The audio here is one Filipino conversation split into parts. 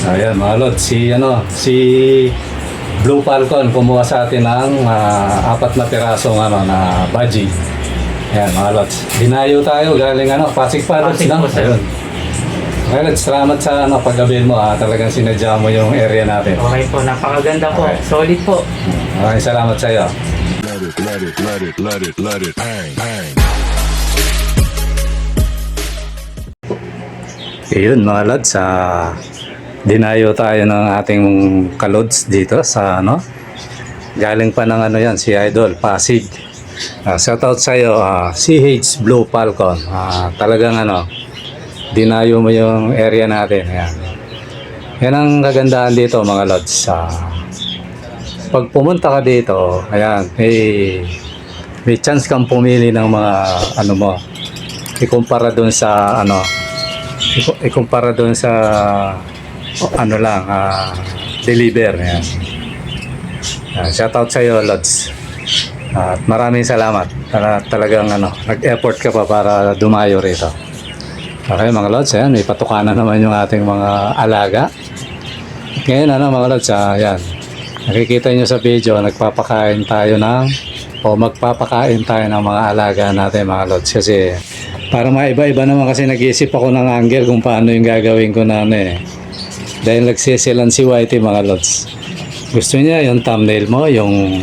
Ayan mga Lord, si Blue Falcon kumuha sa atin ng 4 na pirasong na budgie. Ayan mga Lods. Dinayo tayo galing Pasig pa Lods, Pasig no? po, sir. Ayun. Okay Lods, salamat sa pag-avail mo Talagang sinadya mo yung area natin. Okay po, napakaganda po. Okay. Solid po. Maraming salamat sa iyo. Let it, bang, bang. Ayun mga Lods, dinayo tayo ng ating kalods dito sa galing pa ng yan, si Idol, Pasig. Shoutout sa iyo, CH Blue Falcon. Talagang dinayo mo yung area natin. Ayan. Yan ang kagandahan dito mga Lods. Pag pumunta ka dito, ayan, may chance kang pumili ng mga mo. Ikumpara doon sa deliver. Ayan. Shoutout sa iyo Lods. At maraming salamat. Talagang nag-effort ka pa para dumayo rito. Okay mga Lods, ayan, may patukanan naman yung ating mga alaga. Ngayon mga Lods, ayan, nakikita nyo sa video, magpapakain tayo ng mga alaga natin mga Lods. Kasi para maiba-iba naman kasi nag-iisip ako ng angle kung paano yung gagawin ko dahil nagsisilan si Whitey mga Lods. Gusto niya yung thumbnail mo, yung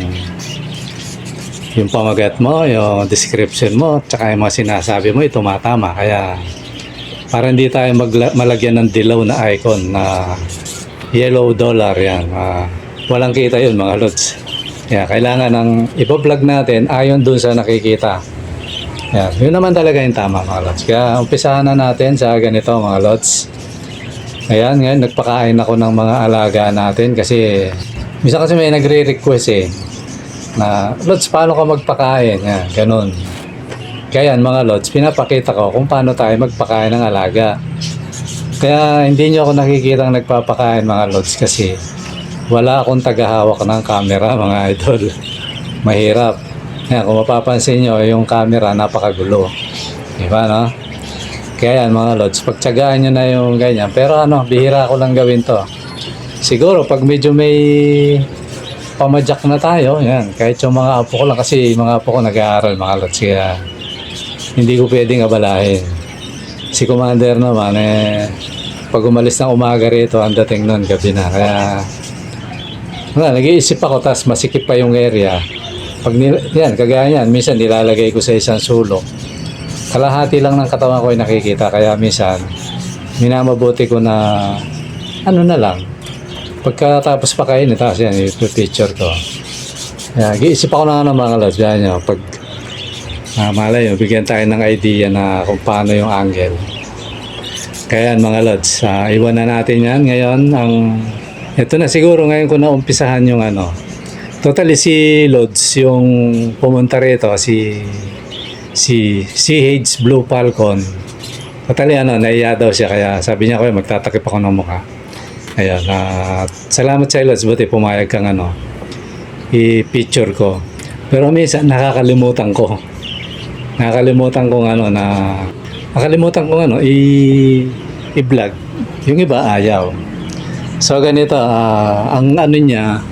pamagat mo, yung description mo, tsaka yung mga sinasabi mo, tumatama. Kaya para hindi tayo malagyan ng dilaw na icon na yellow dollar yan. Walang kita yun mga Lods. Kaya kailangan ng ipa-vlog natin ayon dun sa nakikita. Yan. Yun naman talaga yung tama mga Lods. Kaya umpisahan na natin sa ganito mga Lods. Ayan, ngayon nagpakain ako ng mga alaga natin kasi minsan kasi may nagre-request na Lods, paano ka magpakain? Yan, ganun. Kaya mga Lods, pinapakita ko kung paano tayo magpakain ng alaga. Kaya hindi nyo ako nakikita nagpapakain mga Lods kasi wala akong tagahawak ng camera mga idol. Mahirap. Yan, kung mapapansin nyo, yung camera napakagulo. Diba no? Kaya yan mga Lods, pagtsagaan nyo na yung ganyan. Pero bihira ko lang gawin to. Siguro pag medyo may pamadyak na tayo, yan, kahit yung mga apo ko lang kasi mga apo ko nag-aaral mga Lods. Kaya hindi ko pwedeng abalahin. Si Commander naman, pag umalis ng umaga rito, ang dating nun, gabi na. Kaya, nag-iisip ako, tas masikip pa yung area. Pag yan, kagaya yan, minsan nilalagay ko sa isang sulok. Kalahati lang ng katawan ko ay nakikita. Kaya minsan, minamabuti ko na, na lang. Pagkatapos pa kain, tapos yan, i-picture ko. Kaya, nag-iisip ako na mga Lods. Yan yun, pag malay yun, bigyan tayo ng idea na kung paano yung angle. Kaya yan mga Lods, iwan na natin yan ngayon. Ito na siguro ngayon ko na umpisahan yung totally si Lods yung pumunta rito, si CH Blue Falcon. Totally naiya daw siya kaya sabi niya ko magtatakip ako ng mukha. Ayun, salamat sa Lods, buti pumayag kang i-picture ko. Pero minsan nakakalimutan kong i-vlog. Yung iba ayaw. So ganito, ang niya,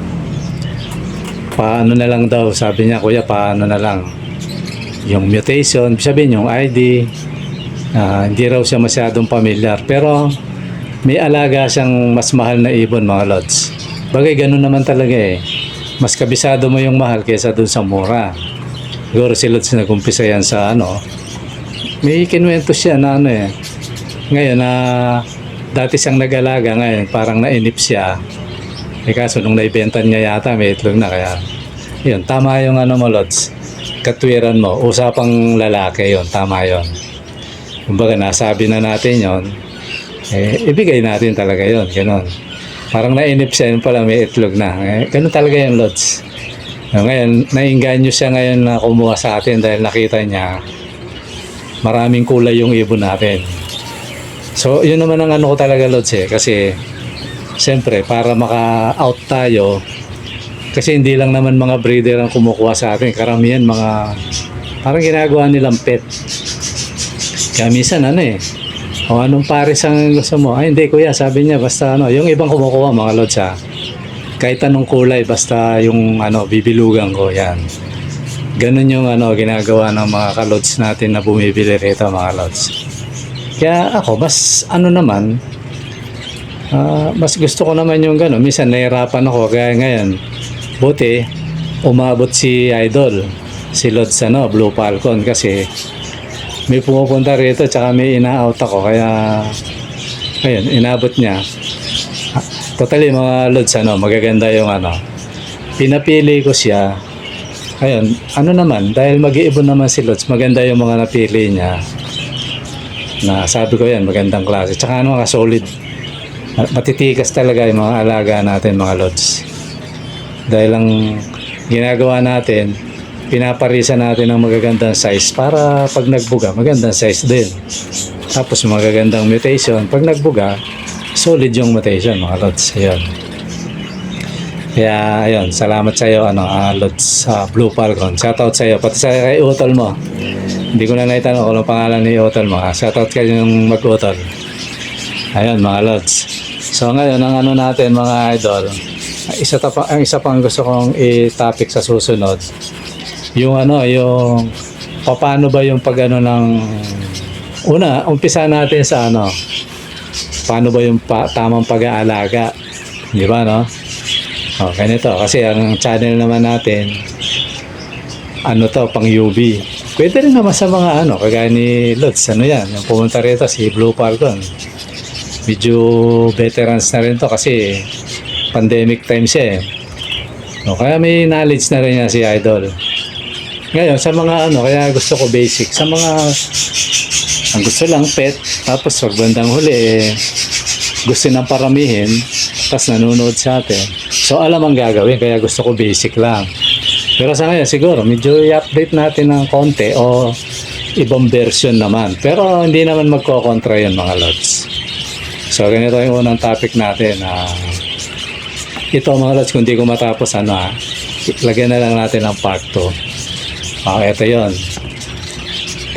paano na lang daw, sabi niya, kuya, paano na lang yung mutation, sabihin yung ID, hindi raw siya masyadong familiar. Pero may alaga siyang mas mahal na ibon mga Lods. Bagay ganun naman talaga mas kabisado mo yung mahal kaysa dun sa mura. Siguro si Lods nag-umpisa yan sa may kinuwento siya na ngayon dati siyang nag-alaga, ngayon parang nainip siya. Kaso nung naibenta niya yata may itlog na, kaya yun, tama yung mo Lods, katwiran mo, usapang lalaki yun, tama yun. Kumbaga nasabi na natin yun, ibigay natin talaga yun, ganun. Parang nainip siya, yun pala may itlog na, ganun talaga yung Lods. Ngayon, nainganyo siya ngayon na kumuha sa atin dahil nakita niya maraming kulay yung ibon natin. So, yun naman ang ko talaga Lods kasi siyempre, para maka-out tayo, kasi hindi lang naman mga breeder ang kumukuha sa atin, karamihan parang ginagawa nilang pet. Kaya minsan O anong pares ang gusto mo? Ay hindi kuya, sabi niya basta ano, yung ibang kumukuha mga lods ha. Kahit anong kulay, basta yung ano, bibilugan ko yan. Ganun yung ano, ginagawa ng mga kalods natin na bumibili rito mga lods. Kaya ako, mas ano naman, mas gusto ko naman yung gano'n. Minsan nahirapan ako, kaya ngayon, buti, umabot si Idol, si Lods ano, Blue Falcon kasi may pumupunta rito tsaka may ina-out ako kaya ayun, inabot niya. Totally mga Lods ano, magaganda yung ano. Pinapili ko siya. Ayun, ano naman, dahil mag-iibon naman si Lods, maganda yung mga napili niya. Na sabi ko yan, magandang klase. Tsaka ano, solid. Matitikas talaga yung mga alaga natin mga Lods. Dahil ang ginagawa natin, pinaparisa natin ng magagandang size para pag nagbuga, magandang size din. Tapos magagandang mutation. Pag nagbuga, solid yung mutation mga Lods. Ayun. Kaya ayun, salamat sa iyo Lods Blue Falcon. Shoutout sa iyo, pati sa kay utol mo. Hindi ko na naitanong kung anong pangalan ni utol mo. Shoutout kayo yung mag-utol. Ayun mga Lods. So ngayon, ang ano natin mga idol, ang isa pang gusto kong i-topic sa susunod, yung ano, yung paano ba yung pag ano ng umpisa natin sa ano, paano ba yung tamang pag-aalaga, di ba no? O, ganito, kasi ang channel naman natin, ano to, pang UV. Pwede rin naman sa mga ano, kagaya ni Lods, ano yan, yung pumunta rito, si Blue Falcon. Medyo veterans na rin to kasi pandemic time siya eh. O, kaya may knowledge na rin niya si Idol. Ngayon, sa mga ano, kaya gusto ko basic. Sa mga, ang gusto lang pet, tapos wag bandang huli eh, gusto nang paramihin, tapos nanonood sa atin. So, alam ang gagawin, kaya gusto ko basic lang. Pero sa ngayon, siguro, medyo i-update natin ng konti o ibang version naman. Pero hindi naman magkokontra yun mga Lods. So, ganito yung unang topic natin. Ito mga Lods, kung di ko matapos, lagyan na lang natin ng part 2. Ito yun.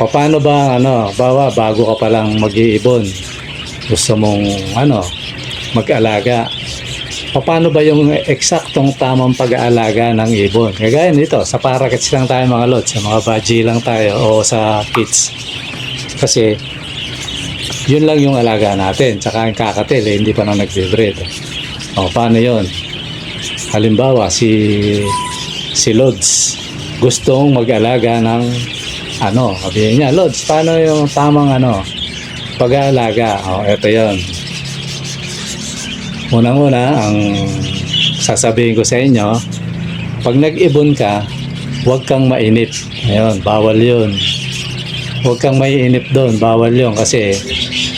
Paano ba, bago ka palang mag-iibon, gusto mong, mag-alaga. Paano ba yung eksaktong tamang pag-aalaga ng ibon? Kagaya nito, sa parakeets lang tayo mga Lods, sa mga budgie lang tayo, o sa kids. Kasi, yun lang yung alaga natin. Tsaka ang kakatil, hindi pa na nagbe-breed. Paano yun? Halimbawa, si Lods, gustong mag-alaga ng sabihin niya, Lods, paano yung tamang pag-aalaga? Ito yun. Unang-una, ang sasabihin ko sa inyo, pag nag-ibon ka, huwag kang mainip. Ayun, bawal yun. Huwag kang maiinip doon, bawal yun kasi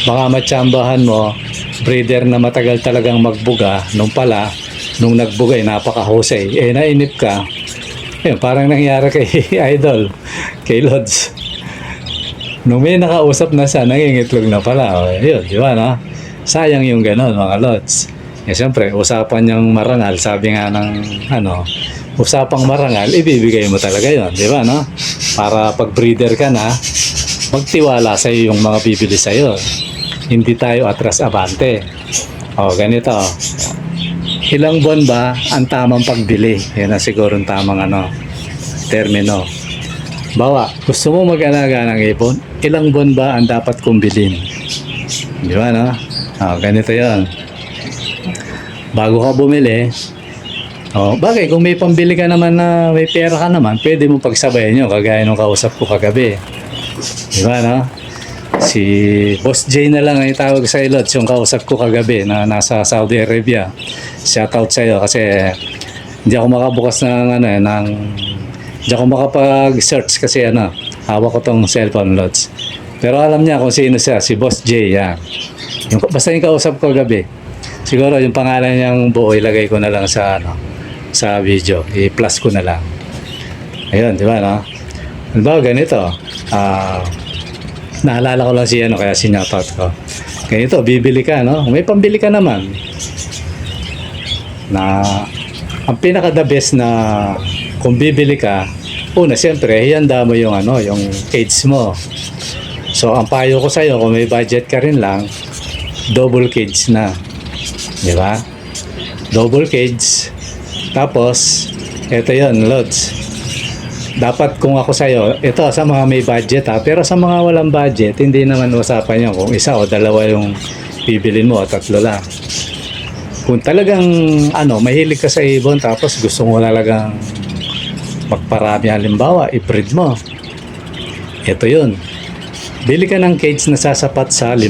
baka matsambahan mo, breeder na matagal talagang magbuga, nung nagbuga napakahusay, nainip ka. Ayun, parang nangyari kay Idol, kay Lods. Nung may nakausap na siya, nangingitlog na pala. Ayun, di ba no? Sayang yung ganon mga Lods. Siyempre, usapan niyang marangal, sabi nga ng usapang marangal, ibibigay mo talaga yun, di ba no? Para pag breeder ka na, magtiwala sa iyo yung mga bibili sa iyo. Hindi tayo atras abante. Ganito. Ilang buwan ba ang tamang pagbili? Yan na siguro ang tamang termino. Bawa, gusto mo mag-alaga ng ibon? Ilang buwan ba ang dapat kong bilhin? Di ba no? Ganito 'yon. Bago ka bumili, bagay kung may pambili ka naman na may pera ka naman, pwede mo pagsabayan nyo, kagaya nung kausap ko kagabi. Diba, no? Si Boss J na lang ay tawag sa Lods, yung kausap ko kagabi na nasa Saudi Arabia. Shoutout sa iyo kasi hindi ako makabukas ng hindi ako makapag-search kasi hawak ko tong cellphone Lods. Pero alam niya kung sino siya, si Boss J, yan. Basta yung kausap ko kagabi. Siguro yung pangalan niyang buo ilagay ko na lang sa video, i-plus ko na lang. Ayun, di ba no? Halimbawa ganito, naalala ko lang kaya sinyatot ko. Ganito, bibili ka, no? May pambili ka naman. Na, ang pinaka the best na kung bibili ka, una, siyempre, hihanda mo yung yung cage mo. So, ang payo ko sa'yo, kung may budget ka rin lang, double cage na. Di ba? Double cage. Tapos, ito yon Lods. Dapat kung ako sa'yo, ito sa mga may budget ha, pero sa mga walang budget, hindi naman usapan yun kung isa o dalawa yung bibilin mo o tatlo lang. Kung talagang mahilig ka sa ibon tapos gusto mo talagang magparami, halimbawa, i-breed mo. Ito yun. Bili ka ng cage na sasapat sa 5.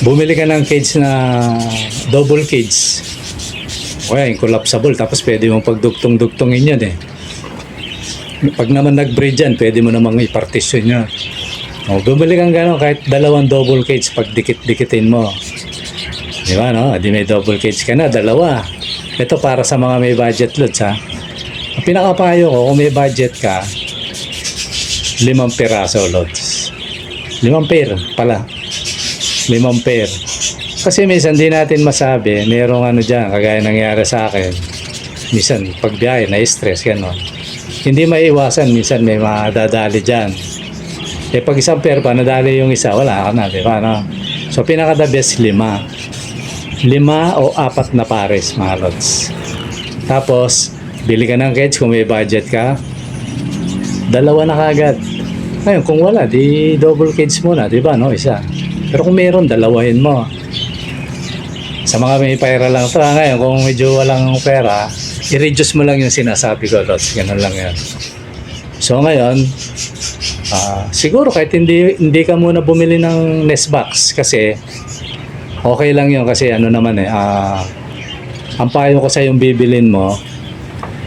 Bumili ka ng cage na double cage. O yan, collapsible. Tapos pwede mong pagdugtong-dugtongin yan eh. Pag naman nag-breed yan, pwede mo namang i-partition yan. O, bumili kang gano'n kahit 2 double cage pag dikit-dikitin mo. Di ba, no? Di may double cage ka na, 2. Ito para sa mga may budget Lods, ha. Ang pinakapayo ko, kung may budget ka, 5 piraso Lods. 5 pair pala. 5 pair. Kasi minsan di natin masabi, merong dyan, kagaya nangyari sa akin. Minsan, pagbiyahe, na-stress, gano'n. Hindi maiiwasan, minsan may madadali dyan. Pag isang pair pa, nadali yung isa, wala ka na, di ba, no? So, pinaka the best 5. 5 o 4 na pares, mga Lods. Tapos, bili ka ng cage kung may budget ka. 2 na kagad. Ngayon, kung wala, di double cage muna, di ba, no? Isa. Pero kung meron, 2 mo. Sa mga may pera lang ito, ngayon, kung medyo walang pera, i-reduce mo lang yung sinasabi ko, Lods. Ganun lang yan. So, ngayon, siguro kahit hindi ka muna bumili ng nest box kasi okay lang yun kasi naman ang payo ko sa yung bibilin mo,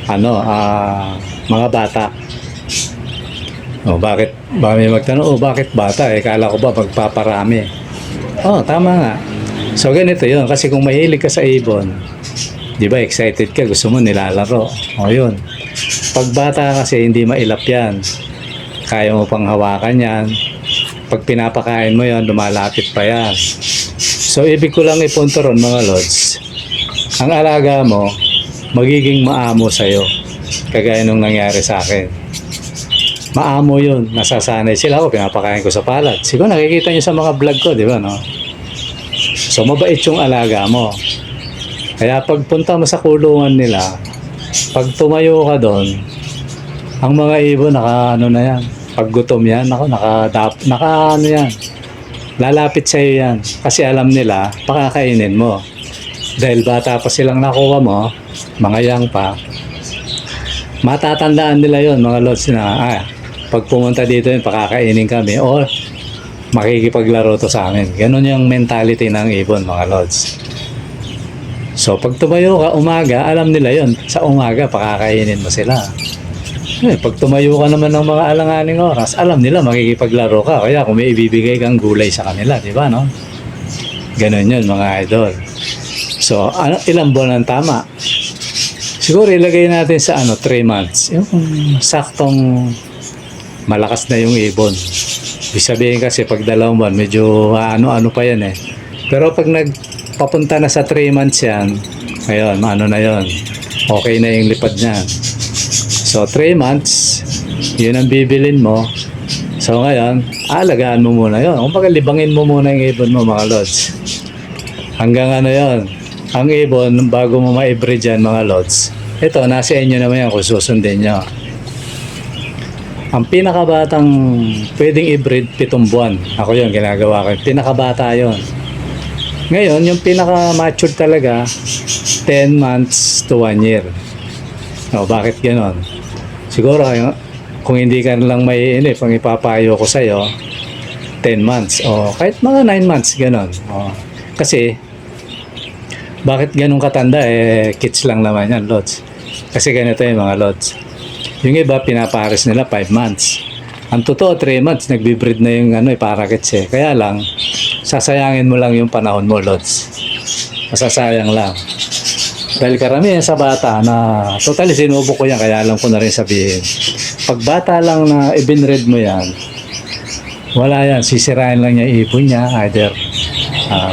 mga bata. Bakit? Ba may magtanong, bakit bata? Kala ko ba magpaparami? Tama nga. So, ganito yun. Kasi kung mahilig ka sa ibon, di ba, excited ka, gusto mo nilalaro. Yun. Pag bata kasi, hindi mailap yan. Kaya mo pang hawakan yan. Pag pinapakain mo yan, lumalapit pa yan. So, ibig ko lang ipunto ron, mga Lods. Ang alaga mo, magiging maamo sa'yo. Kagaya nung nangyari sa akin. Maamo yun. Nasasanay sila ako, pinapakain ko sa palad. Siguro nakikita nyo sa mga vlog ko, di ba, no? So, mabait yung alaga mo. Kaya pagpunta mo sa kulungan nila, pag tumayo ka doon, ang mga ibon, na yan. Pag gutom yan, yan. Lalapit sa'yo yan. Kasi alam nila, pakakainin mo. Dahil bata pa silang nakuha mo, mga yang pa, matatandaan nila yon mga Lods na, pag pumunta dito yun, pakakainin kami. O, makikipaglaro to sa amin. Ganon yung mentality ng ibon, mga Lods. So, pag tumayo ka umaga, alam nila yon. Sa umaga, pakakainin mo sila. Pag tumayo ka naman ng mga alanganing oras, alam nila makikipaglaro ka. Kaya kung may ibibigay kang gulay sa kanila, di ba, no? Ganon yun, mga idol. So, ilang buwan ang tama? Siguro ilagay natin sa 3 months. Yung saktong malakas na yung ibon. Ibig sabihin kasi pag 2 buwan, medyo ano pa yan eh. Pero pag nagpapunta na sa 3 months yan, ngayon, na yon, okay na yung lipad niyan. So, 3 months, yun ang bibilin mo. So, ngayon, alagaan mo muna yun. Kung libangin mo muna yung ibon mo, mga Lods. Hanggang yon, ang ibon, bago mo ma-breed yan, mga Lods, ito, nasa inyo naman yan kung susundin nyo. Ang pinakabatang pwedeng i-breed 7 buwan. Ako yun, ginagawa ko. Pinakabata yon. Ngayon, yung pinaka-mature talaga, 10 months to 1 year. Bakit ganon? Siguro, kung hindi ka lang may pang ipapayo ko sa'yo, 10 months. Kahit mga 9 months, ganon. Kasi, bakit ganun katanda? Kids lang naman yan, Lods. Kasi ganito yung mga Lods. Yung iba, pinapares nila 5 months. Ang totoo, 3 months, nagbe-breed na yung parakits eh. Kaya lang, sasayangin mo lang yung panahon mo, Lods. Masasayang lang. Dahil karamihan sa bata na, totally sinubok ko yan, kaya alam ko na rin sabihin. Pag bata lang na ibinred mo yan, wala yan, sisirain lang niya ipon niya, either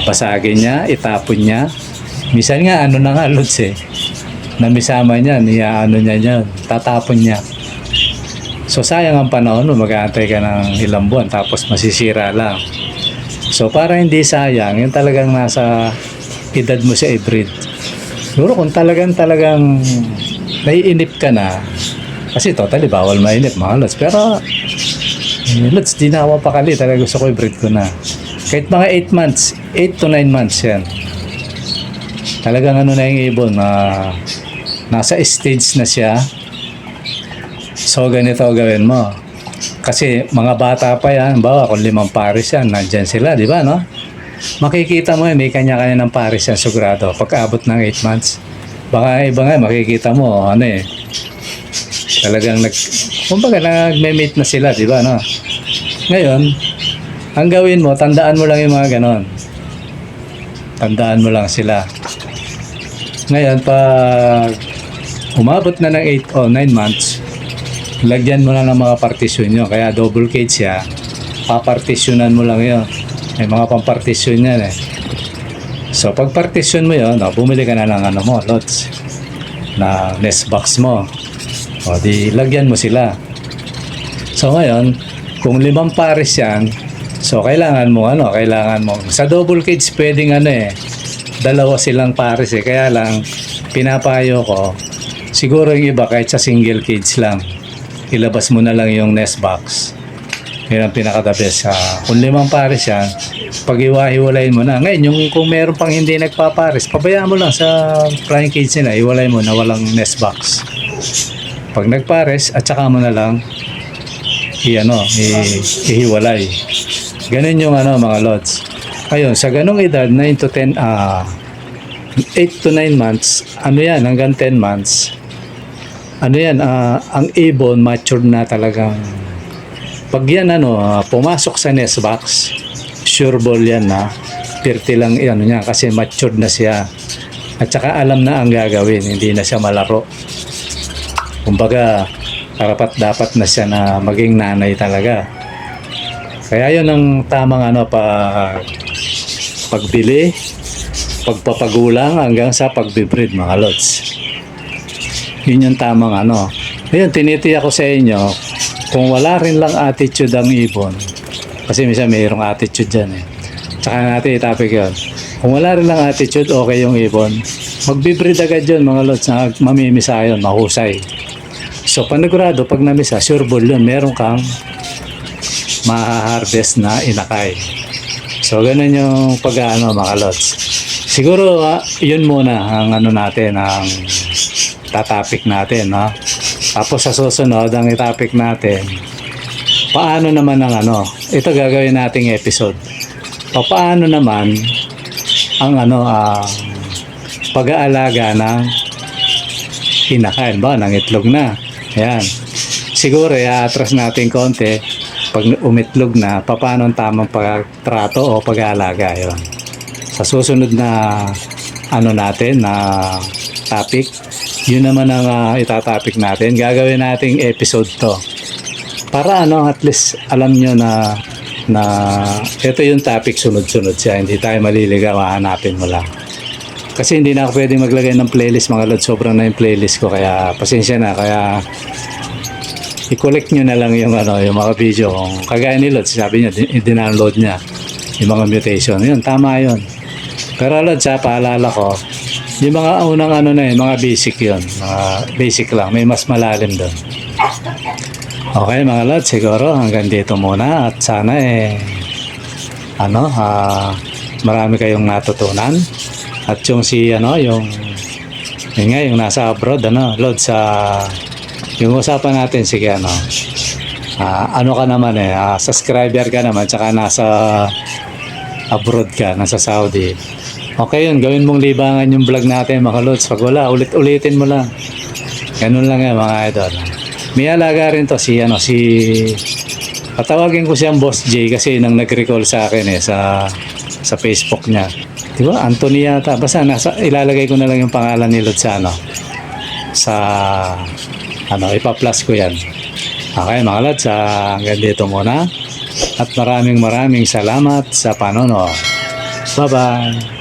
basagin niya, itapon niya. Minsan nga, na nga, Lods eh. Namisama niya, niya niya yan, tatapon niya. So sayang ang panahon mo, mag-aantay ka ng ilang buwan tapos masisira lang. So para hindi sayang, yung talagang nasa edad mo siya i-breed. Siguro kung talagang naiinip ka na, kasi totally bawal mainip mga lods. Pero lods, di na ako mapakali. Talaga gusto ko i-breed ko na. Kahit mga 8 months, 8 to 9 months yan. Talagang ano na yung ibon, nasa stage na siya. So ganito gawin mo. Kasi mga bata pa yan, bawa kung 5 pares yan, nandyan sila, di ba, no? Makikita mo yan, may kanya-kanya ng pares yan, sigurado. Pagka-abot ng 8 months, baka iba nga, makikita mo, talagang kumbaga nagme-mate na sila, di ba, no? Ngayon, ang gawin mo, tandaan mo lang yung mga ganon. Tandaan mo lang sila. Ngayon, pag umabot na ng 8 o 9 months, lagyan mo na ng mga partition nyo. Kaya double cage siya, papartitionan mo lang yun. May mga pampartition yan eh. So pag partition mo yun, bumili ka na ng lots na nest box mo. O di lagyan mo sila. So ngayon, kung 5 pares yan, so kailangan mo sa double cage pwedeng 2 silang pares eh. Kaya lang pinapayo ko, siguro yung iba kahit sa single cage lang, ilabas mo na lang yung nest box. Yun ang pinaka-the best. Kung 5 pares yan, pag-iwa-hiwalayin mo na. Ngayon, yung kung meron pang hindi nagpapares, pabayaan mo lang sa flying cage nila, iwalay mo na walang nest box. Pag nagpares, at saka mo na lang ihiwalay. Ganun yung mga lots. Ayun, sa ganung edad, 8 to 9 months, hanggang 10 months, ang ibon matured na talagang. Pag yan pumasok sa nest box, sure ball yan na pirti lang niya kasi matured na siya. At saka alam na ang gagawin, hindi na siya malaro. Kumbaga, karapat dapat na siya na maging nanay talaga. Kaya yun ang tamang pagbili, pagpapagulang hanggang sa pagbibreed mga lods. Yun yung tamang Ayun, tinitiyak ko sa inyo, kung wala rin lang attitude ang ibon, kasi minsan mayroong attitude dyan eh. Tsaka natin itapik yun. Kung wala rin lang attitude, okay yung ibon. Magbibreed agad yun mga lods, na mamimisa yun, mahusay. So panigurado, pag namisa, sure ball yun, meron kang maha-harvest na inakay. So ganun yung mga lods. Siguro yun muna ang natin, ang tatapik natin, no? Tapos sa susunod, ang itapik natin, paano naman ito gagawin nating episode. Paano naman ang pag-aalaga ng inakain ba, ng itlog na. Ayan. Siguro, i-atras natin konti. Pag umitlog na, paano ang tamang pagtrato o pag-aalaga. Yun. Sa susunod na natin, na topic, yun naman ang itatapik natin. Gagawin nating episode to. Para at least alam nyo na ito yung topic, sunod-sunod siya. Hindi tayo maliligaw, hahanapin mo lang. Kasi hindi na ako pwedeng maglagay ng playlist mga lods. Sobrang na yung playlist ko. Kaya pasensya na. Kaya i-collect nyo na lang yung mga video. Kung kagaya ni Lods, sabi niya, i-download niya yung mga mutation. Yun, tama yun. Pero Lods, paalala ko, yung mga unang mga basic yun. Mga basic lang. May mas malalim doon. Okay mga Lods, siguro hanggang dito muna. At sana marami kayong natutunan. At yung yung nasa abroad, Lods, yung usapan natin, sige, ka naman subscriber ka naman, tsaka nasa abroad ka, nasa Saudi. Okay yun, gawin mong libangan yung vlog natin mga lods. Pag wala, ulit-ulitin mo lang. Ganun lang yan mga idol. May alaga rin to patawagin ko siyang Boss J kasi nang nag-recall sa akin sa Facebook niya. Diba? Anthony yata. Basta ilalagay ko na lang yung pangalan ni Lods ipa-plus ko yan. Okay mga Lods, hanggang dito muna. At maraming salamat sa panonood. Bye-bye.